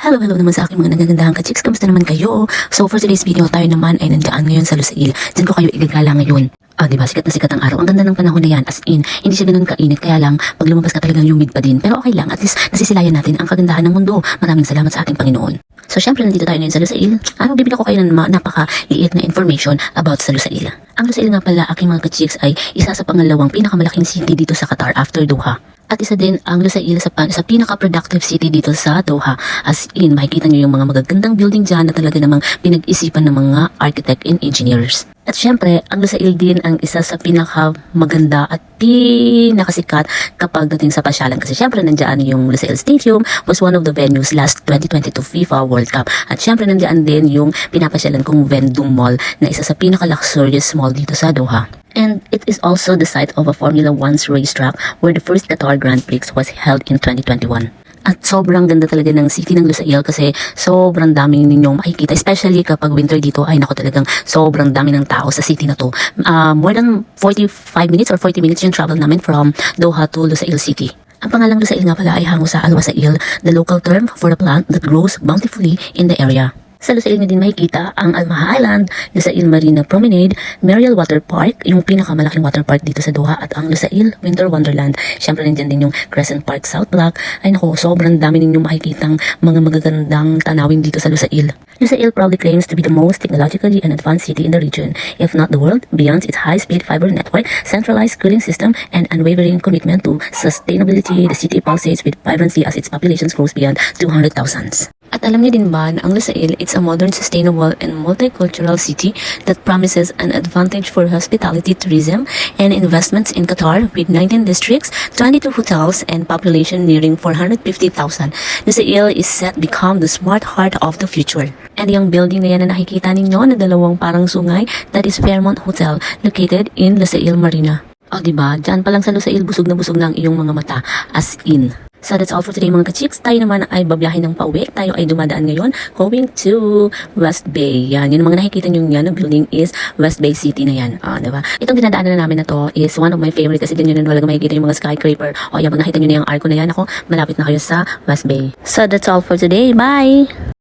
Hello naman sa aking mga nagagandahang ka-chicks. Kamusta naman kayo? So for today's video, tayo naman ay nandiyan ngayon sa Lusail. Diyan ko kayo igagala ngayon. Diba? Sikat na sikat ang araw. Ang ganda ng panahon na yan. As in, hindi siya ganun kainit. Kaya lang, pag lumabas ka talagang humid pa din. Pero okay lang. At least, nasisilayan natin ang kagandahan ng mundo. Maraming salamat sa ating Panginoon. So syempre, nandito tayo ngayon sa Lusail. Bibigyan ko kayo ng napaka-liit na information about sa Lusail. Ang Lusail nga pala, aking mga ka-chicks, ay isa sa pangalawang pinakamalaking city dito sa Qatar after Doha. At isa din ang Lusail sa pinaka-productive city dito sa Doha. As in, makikita nyo yung mga magagandang building dyan na talaga namang pinag-isipan ng mga architect and engineers. At syempre, ang Lusail din ang isa sa pinaka-maganda at pinakasikat kapag dating sa pasyalan. Kasi syempre, nandiyan yung Lusail Stadium was one of the venues last 2022 FIFA World Cup. At syempre, nandiyan din yung pinapasyalan kong Vendome Mall na isa sa pinaka-luxurious mall dito sa Doha. And it is also the site of a Formula 1's racetrack where the first Qatar Grand Prix was held in 2021. At sobrang ganda talaga ng city ng Lusail kasi sobrang daming ninyong makikita. Especially kapag winter dito ay nako talagang sobrang dami ng tao sa city na to. More than 45 minutes or 40 minutes yung travel namin from Doha to Lusail City. Ang pangalang Lusail nga pala ay hango sa Al-Wasail, the local term for a plant that grows bountifully in the area. Sa Lusail nyo din makikita ang Al-Maha Island, Lusail Marina Promenade, Merial Water Park, yung pinakamalaking water park dito sa Doha, at ang Lusail Winter Wonderland. Siyempre nandiyan din yung Crescent Park South Block. Ay nako, sobrang dami ninyong makikitang mga magagandang tanawin dito sa Lusail. Lusail proudly claims to be the most technologically and advanced city in the region, if not the world, beyond its high-speed fiber network, centralized cooling system, and unwavering commitment to sustainability. The city pulsates with vibrancy as its population grows beyond 200,000. At alam niyo din ba na ang Lusail, it's a modern, sustainable, and multicultural city that promises an advantage for hospitality, tourism, and investments in Qatar with 19 districts, 22 hotels, and population nearing 450,000. Lusail is set to become the smart heart of the future. And yung building na yan na nakikita ninyo na dalawang parang sungay, that is Fairmont Hotel, located in Lusail Marina. Diba? Diyan pa lang sa Lusail, busog na ang iyong mga mata. As in. So that's all for today mga ka-chicks. Tayo naman ay babiyahin ng pauwi. Tayo ay dumadaan ngayon going to West Bay. Yan, yung mga nakikita nyo yan na building is West Bay City na yan. Diba? Itong dinadaanan na namin na to is one of my favorite kasi din yun na talaga makikita yung mga skyscraper. Yan, pag nakita nyo na yung arko na yan, malapit na kayo sa West Bay. So that's all for today. Bye!